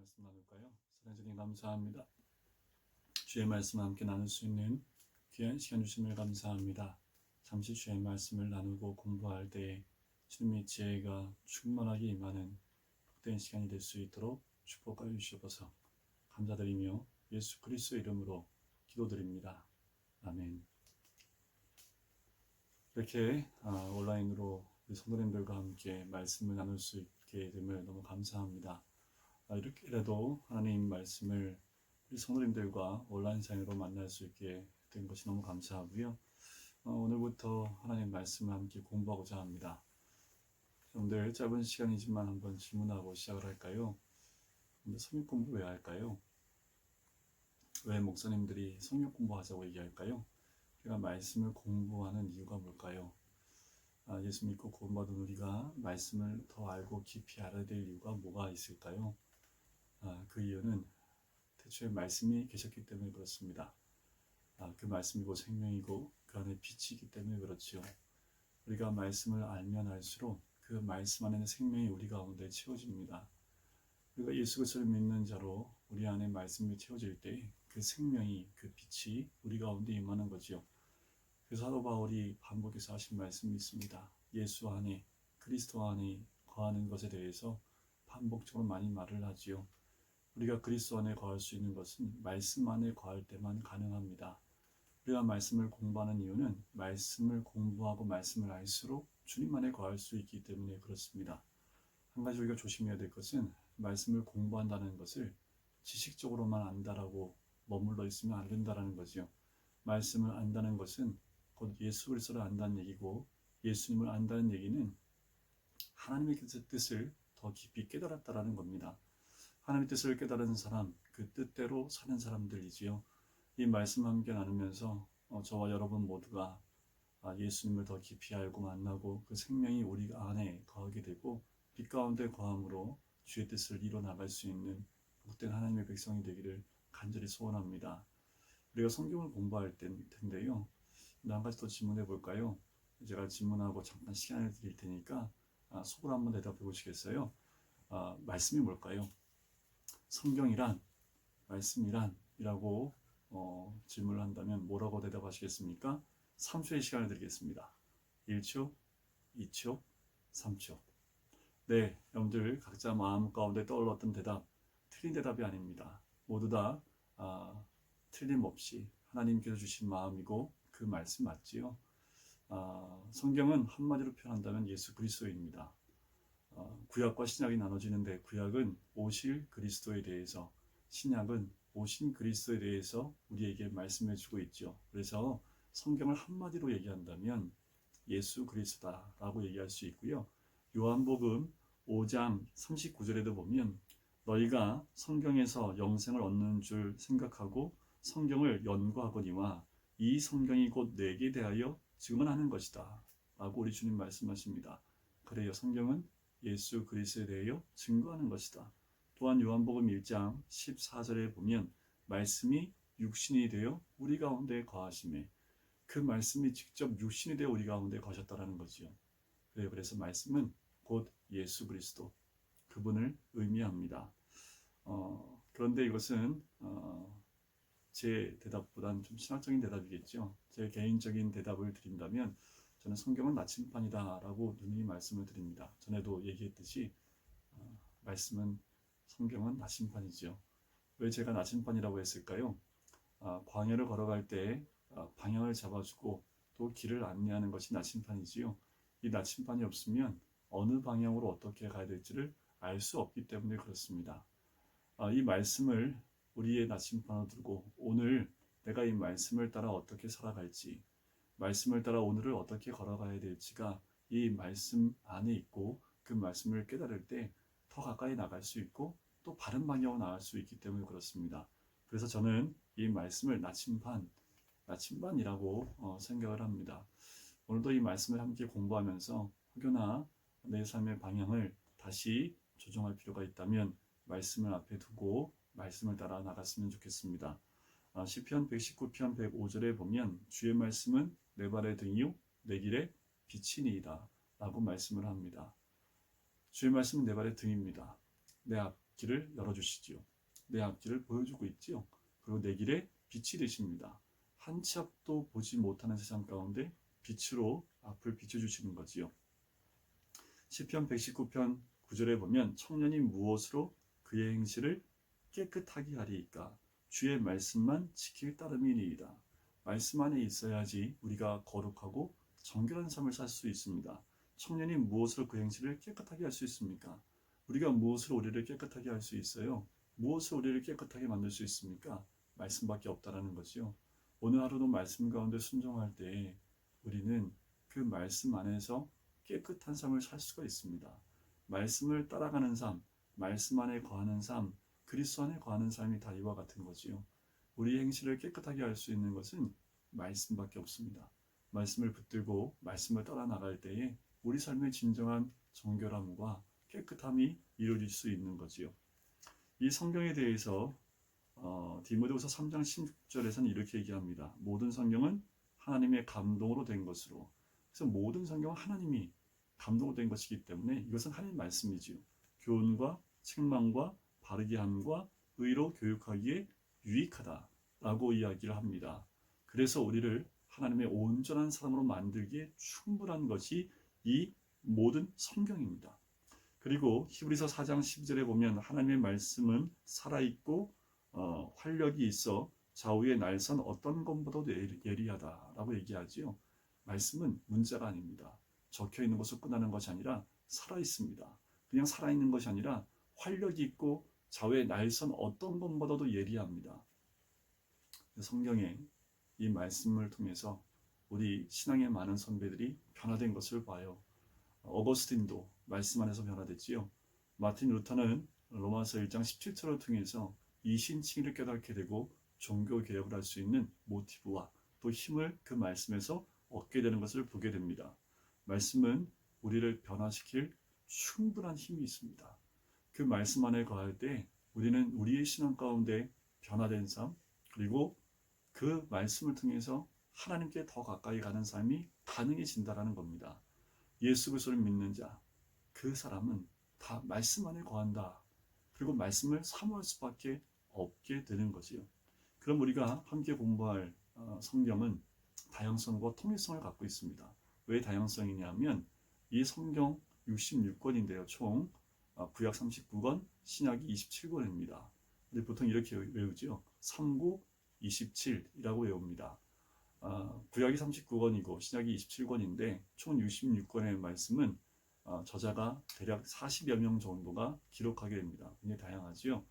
말씀 나눌까요? 사랑주님 감사합니다. 주의 말씀 함께 나눌 수 있는 귀한 시간 주심을 감사합니다. 잠시 주의 말씀을 나누고 공부할 때에 주님의 지혜가 충만하게 임하는 복된 시간이 될 수 있도록 축복하여 주시옵소서. 감사드리며 예수 그리스도 이름으로 기도드립니다. 아멘. 이렇게 온라인으로 우리 성도님들과 함께 말씀을 나눌 수 있게 됨을 너무 감사합니다. 이렇게라도 하나님 말씀을 우리 성도님들과 온라인상으로 만날 수 있게 된 것이 너무 감사하고요. 오늘부터 하나님 말씀을 함께 공부하고자 합니다. 여러분들 짧은 시간이지만 한번 질문하고 시작을 할까요? 성경 공부 왜 할까요? 왜 목사님들이 성경 공부하자고 얘기할까요? 우리가 말씀을 공부하는 이유가 뭘까요? 예수 믿고 구원받은 우리가 말씀을 더 알고 깊이 알아야 될 이유가 뭐가 있을까요? 그 이유는 태초에 말씀이 계셨기 때문에 그렇습니다. 그 말씀이 곧 생명이고 그 안에 빛이기 때문에 그렇지요. 우리가 말씀을 알면 알수록 그 말씀 안에는 생명이 우리 가운데 채워집니다. 우리가 예수 그리스도를 믿는 자로 우리 안에 말씀이 채워질 때 그 생명이, 그 빛이 우리 가운데 임하는 거지요. 그래서 사도 바울이 반복해서 하신 말씀이 있습니다. 예수 안에, 그리스도 안에 거하는 것에 대해서 반복적으로 많이 말을 하지요. 우리가 그리스도 안에 거할 수 있는 것은 말씀 안에 거할 때만 가능합니다. 우리가 말씀을 공부하는 이유는 말씀을 공부하고 말씀을 알수록 주님 안에 거할 수 있기 때문에 그렇습니다. 한 가지 우리가 조심해야 될 것은 말씀을 공부한다는 것을 지식적으로만 안다라고 머물러 있으면 안 된다는 거죠. 말씀을 안다는 것은 곧 예수 그리스도를 안다는 얘기고, 예수님을 안다는 얘기는 하나님의 뜻을 더 깊이 깨달았다라는 겁니다. 하나님의 뜻을 깨달은 사람, 그 뜻대로 사는 사람들이지요. 이 말씀 함께 나누면서 저와 여러분 모두가 예수님을 더 깊이 알고 만나고 그 생명이 우리 안에 거하게 되고 빛 가운데 거함으로 주의 뜻을 이뤄나갈 수 있는 복된 하나님의 백성이 되기를 간절히 소원합니다. 우리가 성경을 공부할 텐데요. 한 가지 더 질문해 볼까요? 제가 질문하고 잠깐 시간을 드릴 테니까 속으로 한번 대답해 보시겠어요? 말씀이 뭘까요? 성경이란, 말씀이란 이라고 질문을 한다면 뭐라고 대답하시겠습니까? 3초의 시간을 드리겠습니다. 1초, 2초, 3초. 네, 여러분들 각자 마음 가운데 떠올랐던 대답, 틀린 대답이 아닙니다. 모두 다 틀림없이 하나님께서 주신 마음이고 그 말씀 맞지요? 성경은 한마디로 표현한다면 예수 그리스도입니다. 구약과 신약이 나눠지는데 구약은 오실 그리스도에 대해서, 신약은 오신 그리스도에 대해서 우리에게 말씀해 주고 있죠. 그래서 성경을 한마디로 얘기한다면 예수 그리스도다라고 얘기할 수 있고요. 요한복음 5장 39절에도 보면 너희가 성경에서 영생을 얻는 줄 생각하고 성경을 연구하거니와 이 성경이 곧 내게 대하여 증언하는 것이다 라고 우리 주님 말씀하십니다. 그래요, 성경은 예수 그리스도에 대하여 증거하는 것이다. 또한 요한복음 1장 14절에 보면 말씀이 육신이 되어 우리 가운데 거하심에, 그 말씀이 직접 육신이 되어 우리 가운데 거하셨다라는 거지요. 그래서 말씀은 곧 예수 그리스도, 그분을 의미합니다. 그런데 이것은 제 대답보다는 좀 신학적인 대답이겠죠. 제 개인적인 대답을 드린다면 저는 성경은 나침판이다 라고 누누이 말씀을 드립니다. 전에도 얘기했듯이 성경은 나침판이죠. 왜 제가 나침판이라고 했을까요? 광야를 걸어갈 때 방향을 잡아주고 또 길을 안내하는 것이 나침판이지요. 이 나침판이 없으면 어느 방향으로 어떻게 가야 될지를 알 수 없기 때문에 그렇습니다. 이 말씀을 우리의 나침판으로 두고 오늘 내가 이 말씀을 따라 어떻게 살아갈지, 말씀을 따라 오늘을 어떻게 걸어가야 될지가 이 말씀 안에 있고 그 말씀을 깨달을 때 더 가까이 나갈 수 있고 또 바른 방향으로 나갈 수 있기 때문에 그렇습니다. 그래서 저는 이 말씀을 나침반이라고 생각을 합니다. 오늘도 이 말씀을 함께 공부하면서 혹여나 내 삶의 방향을 다시 조정할 필요가 있다면 말씀을 앞에 두고 말씀을 따라 나갔으면 좋겠습니다. 시편 119편 105절에 보면 주의 말씀은 내 발의 등이요 내 길의 빛이니이다 라고 말씀을 합니다. 주의 말씀은 내 발의 등입니다. 내 앞길을 열어주시지요. 내 앞길을 보여주고 있지요. 그리고 내 길에 빛이 되십니다. 한 치 앞도 보지 못하는 세상 가운데 빛으로 앞을 비춰주시는 거지요. 시편 119편 9절에 보면 청년이 무엇으로 그의 행실을 깨끗하게 하리이까 주의 말씀만 지킬 따름이니이다. 말씀 안에 있어야지 우리가 거룩하고 정결한 삶을 살 수 있습니다. 청년이 무엇으로 그 행실을 깨끗하게 할 수 있습니까? 우리가 무엇으로 우리를 깨끗하게 할 수 있어요? 무엇으로 우리를 깨끗하게 만들 수 있습니까? 말씀밖에 없다라는 거죠. 오늘 하루도 말씀 가운데 순종할 때 우리는 그 말씀 안에서 깨끗한 삶을 살 수가 있습니다. 말씀을 따라가는 삶, 말씀 안에 거하는 삶, 그리스도 안에 거하는 삶이 다 이와 같은 거지요. 우리 행실을 깨끗하게 할 수 있는 것은 말씀밖에 없습니다. 말씀을 붙들고 말씀을 따라 나갈 때에 우리 삶의 진정한 정결함과 깨끗함이 이루어질 수 있는 거지요. 이 성경에 대해서 디모데후서 3장 16절에서는 이렇게 얘기합니다. 모든 성경은 하나님의 감동으로 된 것으로. 그래서 모든 성경은 하나님이 감동으로 된 것이기 때문에 이것은 하나님 말씀이지요. 교훈과 책망과 바르게 함과 의로 교육하기에 유익하다라고 이야기를 합니다. 그래서 우리를 하나님의 온전한 사람으로 만들기에 충분한 것이 이 모든 성경입니다. 그리고 히브리서 4장 12절에 보면 하나님의 말씀은 살아있고 활력이 있어 좌우의 날선 어떤 것보다도 예리하다라고 얘기하지요. 말씀은 문자가 아닙니다. 적혀있는 것으로 끝나는 것이 아니라 살아있습니다. 그냥 살아있는 것이 아니라 활력이 있고 좌우의 날선 어떤 것보다도 예리합니다. 성경에 이 말씀을 통해서 우리 신앙의 많은 선배들이 변화된 것을 봐요. 어거스틴도 말씀 안에서 변화됐지요. 마틴 루터는 로마서 1장 17절을 통해서 이신칭의를 깨닫게 되고 종교 개혁을 할 수 있는 모티브와 또 힘을 그 말씀에서 얻게 되는 것을 보게 됩니다. 말씀은 우리를 변화시킬 충분한 힘이 있습니다. 그 말씀 안에 거할 때 우리는 우리의 신앙 가운데 변화된 삶, 그리고 그 말씀을 통해서 하나님께 더 가까이 가는 삶이 가능해진다라는 겁니다. 예수 그리스도를 믿는 자, 그 사람은 다 말씀 안에 거한다. 그리고 말씀을 사모할 수밖에 없게 되는 거지요. 그럼 우리가 함께 공부할 성경은 다양성과 통일성을 갖고 있습니다. 왜 다양성이냐면 이 성경 66권인데요. 총 구약 39권, 신약이 27권입니다. 근데 보통 이렇게 외우죠. 39, 27이라고 외웁니다. 구약이 39권이고 신약이 27권인데 총 66권의 말씀은 저자가 대략 40여 명 정도가 기록하게 됩니다. 굉장히 다양하지요.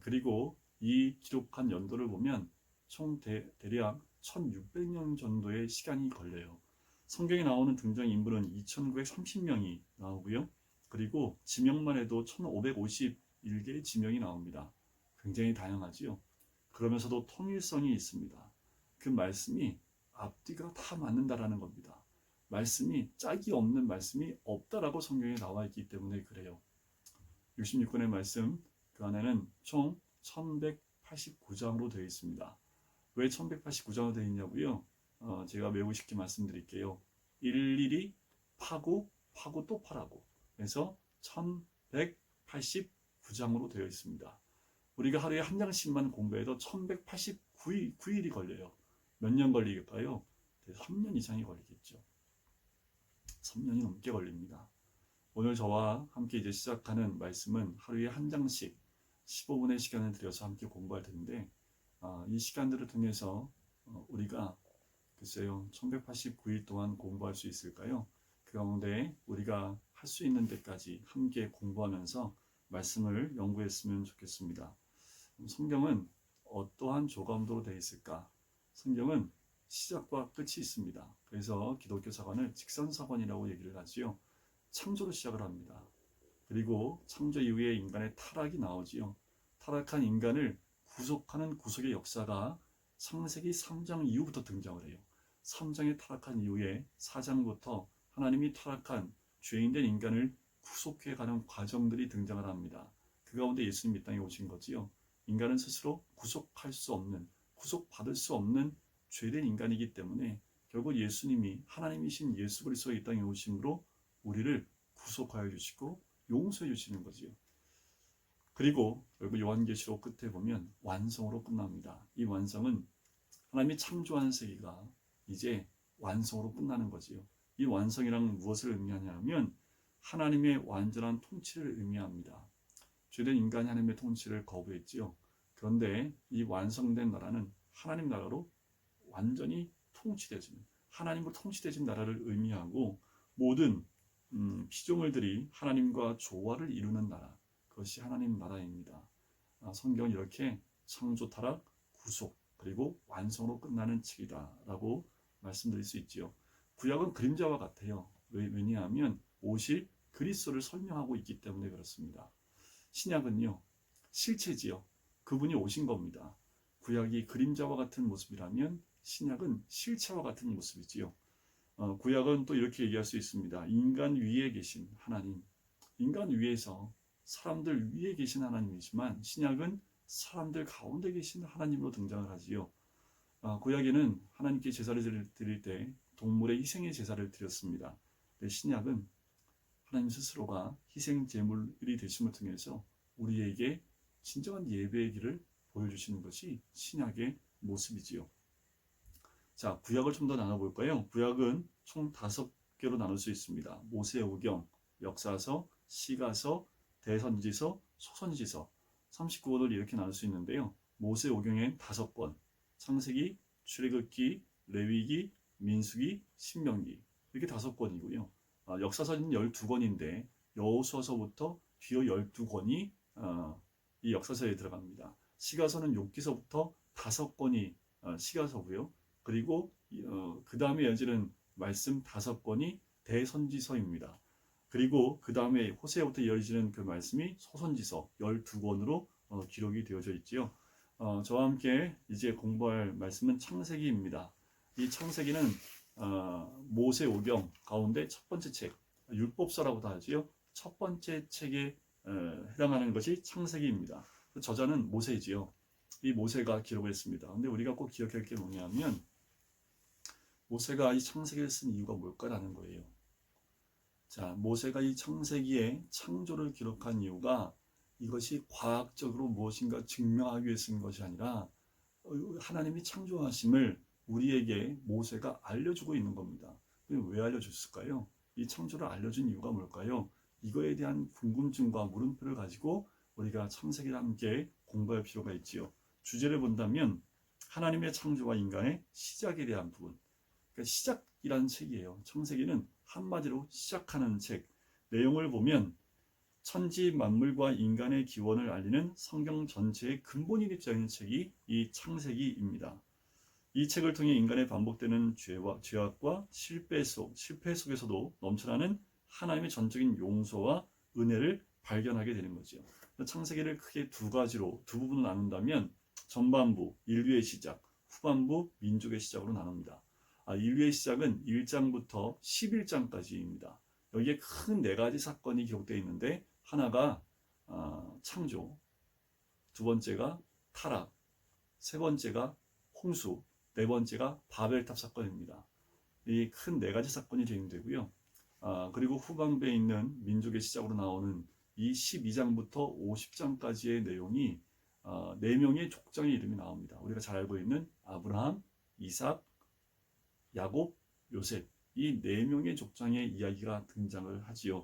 그리고 이 기록한 연도를 보면 총 대략 1600년 정도의 시간이 걸려요. 성경에 나오는 등장인물은 2930명이 나오고요. 그리고 지명만 해도 1551개의 지명이 나옵니다. 굉장히 다양하지요. 그러면서도 통일성이 있습니다. 그 말씀이 앞뒤가 다 맞는다라는 겁니다. 말씀이 짝이 없는 말씀이 없다라고 성경에 나와 있기 때문에 그래요. 66권의 말씀, 그 안에는 총 1189장으로 되어 있습니다. 왜 1189장으로 되어 있냐고요? 제가 매우 쉽게 말씀드릴게요. 일일이 파고 또 파라고. 그래서 1189장으로 되어 있습니다. 우리가 하루에 한 장씩만 공부해도 1189일이 걸려요. 몇 년 걸리겠까요? 3년 이상이 걸리겠죠. 3년이 넘게 걸립니다. 오늘 저와 함께 이제 시작하는 말씀은 하루에 한 장씩 15분의 시간을 들여서 함께 공부할 텐데 이 시간들을 통해서 우리가 글쎄요 1189일 동안 공부할 수 있을까요? 그 가운데 우리가 할 수 있는 데까지 함께 공부하면서 말씀을 연구했으면 좋겠습니다. 성경은 어떠한 조감도로 되어 있을까? 성경은 시작과 끝이 있습니다. 그래서 기독교 사관을 직선사관이라고 얘기를 하지요. 창조로 시작을 합니다. 그리고 창조 이후에 인간의 타락이 나오지요. 타락한 인간을 구속하는 구속의 역사가 창세기 3장 이후부터 등장을 해요. 3장에 타락한 이후에 4장부터 하나님이 타락한 죄인된 인간을 구속해가는 과정들이 등장을 합니다. 그 가운데 예수님이 이 땅에 오신 거지요. 인간은 스스로 구속할 수 없는, 구속받을 수 없는 죄된 인간이기 때문에 결국 예수님이 하나님이신 예수 그리스도가 이 땅에 오심으로 우리를 구속하여 주시고 용서해 주시는 거지요. 그리고 결국 요한계시록 끝에 보면 완성으로 끝납니다. 이 완성은 하나님이 창조한 세계가 이제 완성으로 끝나는 거지요. 이 완성이란 무엇을 의미하냐면 하나님의 완전한 통치를 의미합니다. 죄된 인간이 하나님의 통치를 거부했지요. 그런데 이 완성된 나라는 하나님 나라로 완전히 통치되어지는, 하나님으로 통치되어진 나라를 의미하고, 모든 피조물들이 하나님과 조화를 이루는 나라, 그것이 하나님 나라입니다. 성경은 이렇게 창조, 타락, 구속, 그리고 완성으로 끝나는 책이다 라고 말씀드릴 수 있지요. 구약은 그림자와 같아요. 왜냐하면 옷이 그리스도를 설명하고 있기 때문에 그렇습니다. 신약은요, 실체지요. 그분이 오신 겁니다. 구약이 그림자와 같은 모습이라면 신약은 실체와 같은 모습이지요. 구약은 또 이렇게 얘기할 수 있습니다. 인간 위에 계신 하나님, 인간 위에서 사람들 위에 계신 하나님이지만 신약은 사람들 가운데 계신 하나님으로 등장을 하지요. 구약에는 하나님께 제사를 드릴 때 동물의 희생의 제사를 드렸습니다. 신약은 하나님 스스로가 희생 제물이 되심을 통해서 우리에게 진정한 예배의 길을 보여주시는 것이 신약의 모습이지요. 자, 구약을 좀 더 나눠볼까요? 구약은 총 5개로 나눌 수 있습니다. 모세오경, 역사서, 시가서, 대선지서, 소선지서, 39권을 이렇게 나눌 수 있는데요. 모세오경엔 5권, 창세기, 출애굽기, 레위기, 민수기, 신명기, 이렇게 5권이고요. 역사서는 12권인데 여호수아서부터 뒤로 12권이 이 역사서에 들어갑니다. 시가서는 욥기서부터 5권이 시가서고요. 그리고 그 다음에 이어지는 말씀 5권이 대선지서입니다. 그리고 그 다음에 호세부터 이어지는 그 말씀이 소선지서 12권으로 기록이 되어져 있지요. 저와 함께 이제 공부할 말씀은 창세기입니다. 이 창세기는 모세오경 가운데 첫 번째 책, 율법서라고도 하지요. 첫 번째 책에 해당하는 것이 창세기입니다. 저자는 모세이지요. 이 모세가 기록을 했습니다. 근데 우리가 꼭 기억할 게 뭐냐면 모세가 이 창세기를 쓴 이유가 뭘까라는 거예요. 자, 모세가 이 창세기의 창조를 기록한 이유가 이것이 과학적으로 무엇인가 증명하기 위해 쓴 것이 아니라 하나님이 창조하심을 우리에게 모세가 알려주고 있는 겁니다. 왜 알려줬을까요? 이 창조를 알려준 이유가 뭘까요? 이거에 대한 궁금증과 물음표를 가지고 우리가 창세기를 함께 공부할 필요가 있지요. 주제를 본다면 하나님의 창조와 인간의 시작에 대한 부분, 그러니까 시작이라는 책이에요. 창세기는 한마디로 시작하는 책. 내용을 보면 천지 만물과 인간의 기원을 알리는 성경 전체의 근본이 입자인 책이 이 창세기입니다. 이 책을 통해 인간의 반복되는 죄악과 실패 속에서도 넘쳐나는 하나님의 전적인 용서와 은혜를 발견하게 되는 거죠. 창세기를 크게 두 부분으로 나눈다면 전반부, 인류의 시작, 후반부, 민족의 시작으로 나눕니다. 인류의 시작은 1장부터 11장까지입니다. 여기에 큰 4가지 사건이 기록되어 있는데 하나가 창조, 두 번째가 타락, 세 번째가 홍수, 네 번째가 바벨탑 사건입니다. 이 큰 4가지 사건이 진행되고요. 그리고 후반부에 있는 민족의 시작으로 나오는 이 12장부터 50장까지의 내용이 4명의 족장의 이름이 나옵니다. 우리가 잘 알고 있는 아브라함, 이삭, 야곱, 요셉, 이 4명의 족장의 이야기가 등장을 하지요.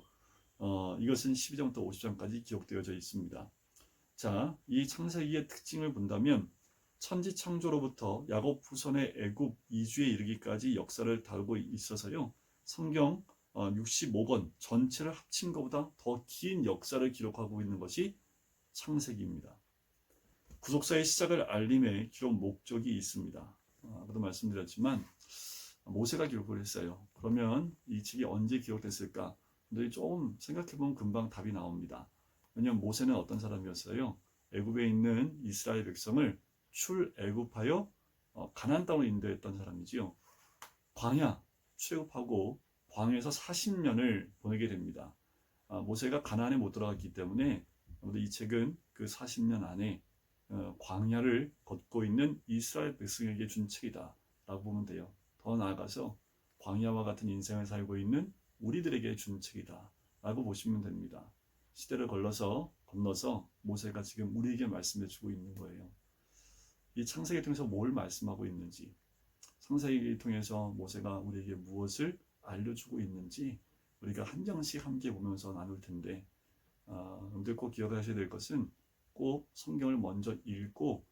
이것은 12장부터 50장까지 기록되어져 있습니다. 자, 이 창세기의 특징을 본다면 천지 창조로부터 야곱 후손의 애굽 이주에 이르기까지 역사를 다루고 있어서요. 성경 65권 전체를 합친 것보다 더 긴 역사를 기록하고 있는 것이 창세기입니다. 구속사의 시작을 알림의 기록 목적이 있습니다. 아까도 말씀드렸지만 모세가 기록을 했어요. 그러면 이 책이 언제 기록됐을까? 근데 조금 생각해보면 금방 답이 나옵니다. 왜냐하면 모세는 어떤 사람이었어요? 애굽에 있는 이스라엘 백성을 출애굽하여 가나안 땅으로 인도했던 사람이지요. 출애굽하고 광야에서 40년을 보내게 됩니다. 모세가 가나안에 못 들어갔기 때문에 이 책은 그 40년 안에 광야를 걷고 있는 이스라엘 백성에게 준 책이다 라고 보면 돼요. 더 나아가서 광야와 같은 인생을 살고 있는 우리들에게 준 책이다 라고 보시면 됩니다. 시대를 걸러서 건너서 모세가 지금 우리에게 말씀해 주고 있는 거예요. 이 창세기를 통해서 뭘 말씀하고 있는지, 창세기를 통해서 모세가 우리에게 무엇을 알려주고 있는지 우리가 한 장씩 함께 보면서 나눌 텐데, 여러분들 꼭 기억하셔야 될 것은 꼭 성경을 먼저 읽고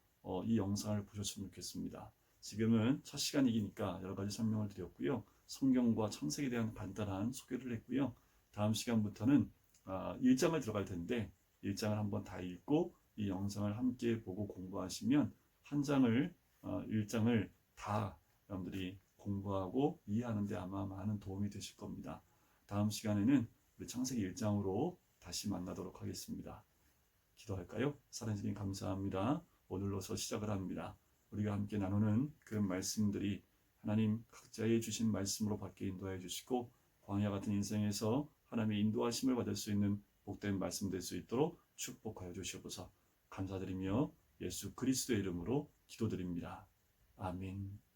이 영상을 보셨으면 좋겠습니다. 지금은 첫 시간이니까 여러 가지 설명을 드렸고요. 성경과 창세기에 대한 간단한 소개를 했고요. 다음 시간부터는 1장을 들어갈 텐데 1장을 한번 다 읽고 이 영상을 함께 보고 공부하시면 한 장을 1장을 다 여러분들이 공부하고 이해하는 데 아마 많은 도움이 되실 겁니다. 다음 시간에는 우리 창세기 1장으로 다시 만나도록 하겠습니다. 기도할까요? 사랑해 주님 감사합니다. 오늘로서 시작을 합니다. 우리가 함께 나누는 그 말씀들이 하나님 각자의 주신 말씀으로 받게 인도하여 주시고 광야 같은 인생에서 하나님의 인도하심을 받을 수 있는 복된 말씀 될 수 있도록 축복하여 주시옵소서. 감사드리며 예수 그리스도의 이름으로 기도드립니다. 아멘.